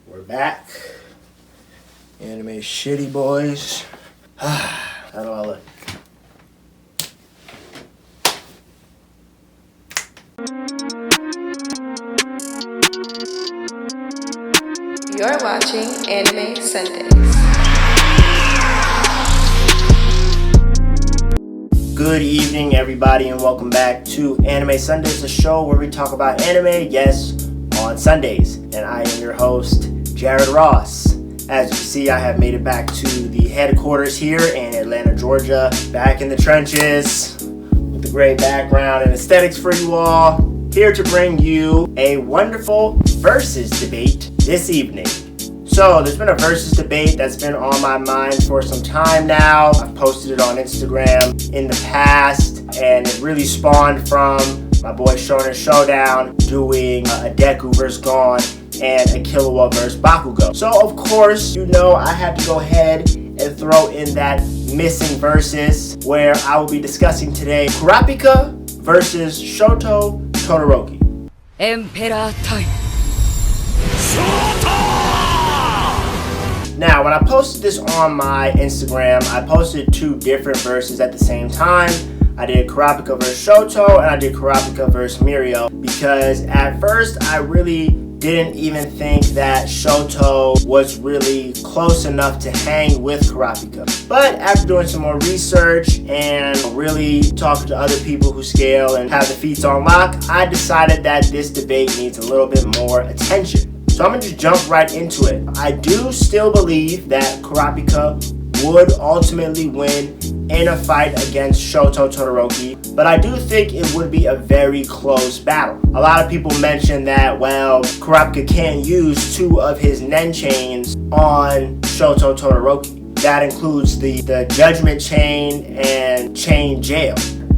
We're back. Anime shitty boys. How do I look? You're watching Anime Sundays. Good evening, everybody, and welcome back to Anime Sundays, a show where we talk about anime, yes, on Sundays. And I am your host, Jared Ross. As you can see, I have made it back to the headquarters here in Atlanta, Georgia. Back in the trenches with the great background and aesthetics for you all. Here to bring you a wonderful versus debate this evening. So there's been a versus debate that's been on my mind for some time now. I've posted it on Instagram in the past, and it really spawned from my boy Shonen Showdown doing a Deku versus Gon and a Killua versus Bakugo. So of course, you know, I had to go ahead and throw in that missing versus where I will be discussing today Kurapika versus Shoto Todoroki. Emperor time. Now, when I posted this on my Instagram, I posted two different verses at the same time. I did Kurapika vs. Shoto and I did Kurapika vs. Mirio, because at first I really didn't even think that Shoto was really close enough to hang with Kurapika. But after doing some more research and really talking to other people who scale and have the feats on lock, I decided that this debate needs a little bit more attention. So I'm going to just jump right into it. I do still believe that Kurapika would ultimately win in a fight against Shoto Todoroki, but I do think it would be a very close battle. A lot of people mention that, well, Kurapika can't use two of his Nen chains on Shoto Todoroki. That includes the Judgment Chain and Chain Jail.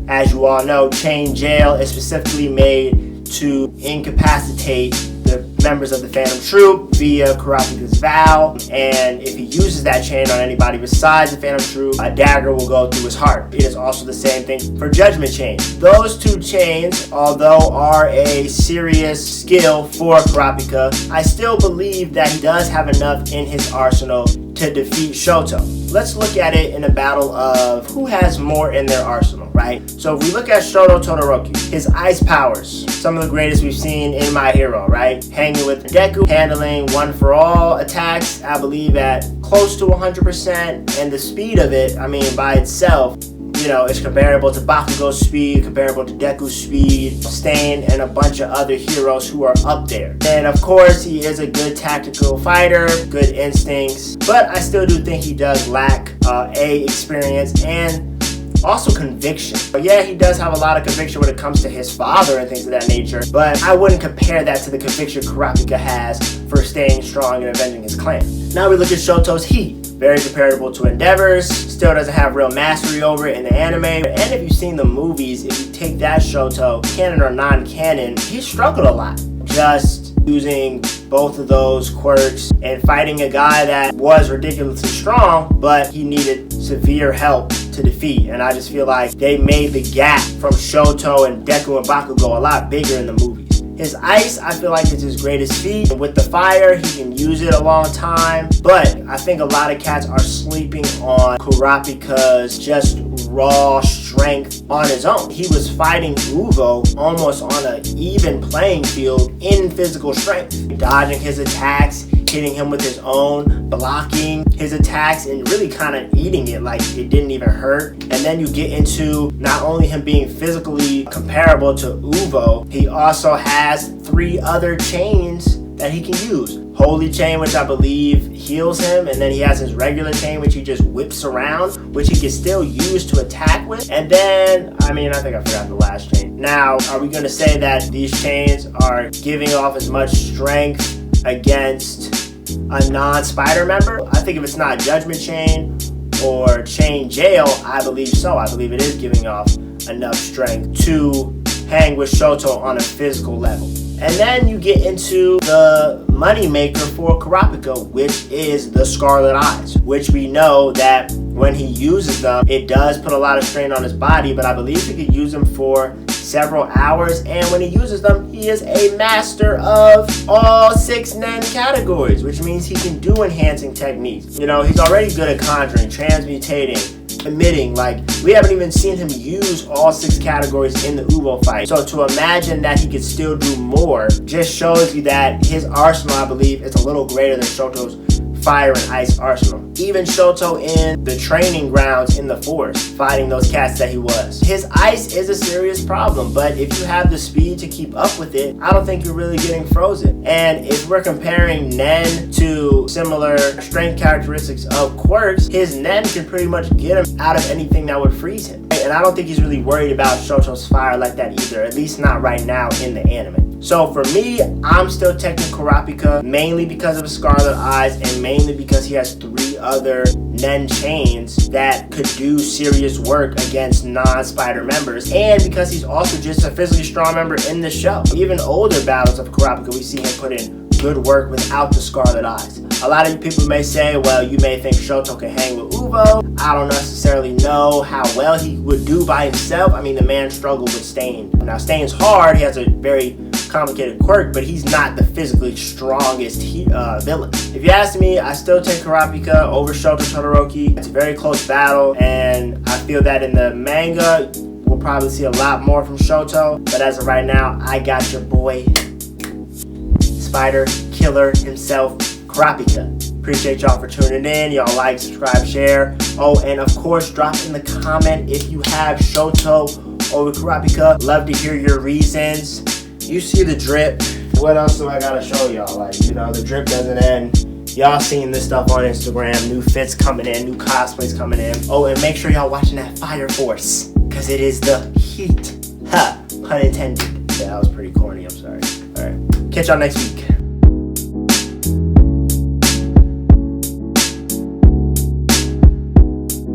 As you all know, Chain Jail is specifically made to incapacitate the members of the Phantom Troop via Kurapika's vow, and if he uses that chain on anybody besides the Phantom Troop, a dagger will go through his heart. It is also the same thing for Judgment Chain. Those two chains, although are a serious skill for Kurapika, I still believe that he does have enough in his arsenal to defeat Shoto. Let's look at it in a battle of who has more in their arsenal, right? So if we look at Shoto Todoroki, his ice powers, some of the greatest we've seen in My Hero, right? Hanging with Deku, handling one for all attacks, I believe at close to 100%, and the speed of it, I mean, by itself, you know, it's comparable to Bakugo's speed, comparable to Deku's speed, Stain, and a bunch of other heroes who are up there. And of course, he is a good tactical fighter, good instincts, but I still do think he does lack experience and also conviction. But yeah, he does have a lot of conviction when it comes to his father and things of that nature, but I wouldn't compare that to the conviction Kurapika has for staying strong and avenging his clan. Now we look at Shoto's heat. Very comparable to Endeavor's, still doesn't have real mastery over it in the anime. And if you've seen the movies, if you take that Shoto, canon or non-canon, he struggled a lot. Just using both of those quirks and fighting a guy that was ridiculously strong, but he needed severe help to defeat. And I just feel like they made the gap from Shoto and Deku and Bakugo a lot bigger in the movies. His ice, I feel like, is his greatest feat. With the fire, he can use it a long time. But I think a lot of cats are sleeping on Kurapika's just raw strength on his own. He was fighting Uvo almost on an even playing field in physical strength. Dodging his attacks, hitting him with his own, blocking his attacks, and really kind of eating it like it didn't even hurt. And then you get into not only him being physically comparable to Uvo, he also has 3 other chains that he can use. Holy Chain, which I believe heals him, and then he has his regular chain, which he just whips around, which he can still use to attack with. And then, I think I forgot the last chain. Now, are we going to say that these chains are giving off as much strength against a non-Spider member? I think if it's not Judgment Chain or Chain Jail, I believe so. I believe it is giving off enough strength to hang with Shoto on a physical level. And then you get into the moneymaker for Kurapika, which is the Scarlet Eyes, which we know that when he uses them, it does put a lot of strain on his body, but I believe he could use them for several hours, and when he uses them, he is a master of all 6 nen categories, which means he can do enhancing techniques. You know, he's already good at conjuring, transmutating, emitting. Like, we haven't even seen him use all 6 categories in the Ubo fight. So to imagine that he could still do more just shows you that his arsenal, I believe, is a little greater than Shoto's fire and ice arsenal. Even Shoto in the training grounds in the forest, fighting those cats that he was. His ice is a serious problem, but if you have the speed to keep up with it, I don't think you're really getting frozen. And if we're comparing Nen to similar strength characteristics of quirks, his Nen can pretty much get him out of anything that would freeze him. And I don't think he's really worried about Shoto's fire like that either, at least not right now in the anime. So for me, I'm still taking Kurapika, mainly because of his Scarlet Eyes and mainly because he has 3 other Nen chains that could do serious work against non-spider members, and because he's also just a physically strong member in the show. Even older battles of Kurapika, we see him put in good work without the Scarlet Eyes. A lot of you people may say, well, you may think Shoto can hang with Ubo. I don't necessarily know how well he would do by himself. I mean, the man struggled with Stain. Now, Stain's hard. He has a very complicated quirk, but he's not the physically strongest villain. If you ask me, I still take Kurapika over Shoto Todoroki. It's a very close battle, and I feel that in the manga, we'll probably see a lot more from Shoto. But as of right now, I got your boy, Spider Killer himself, Kurapika. Appreciate y'all for tuning in. Y'all like, subscribe, share. Oh, and of course, drop in the comment if you have Shoto over Kurapika. Love to hear your reasons. You see the drip. What else do I gotta show y'all? Like, you know, the drip doesn't end. Y'all seen this stuff on Instagram. New fits coming in, new cosplays coming in. Oh, and make sure y'all watching that Fire Force, because it is the heat. Ha! Pun intended. Yeah, that was pretty corny. I'm sorry. Alright. Catch y'all next week.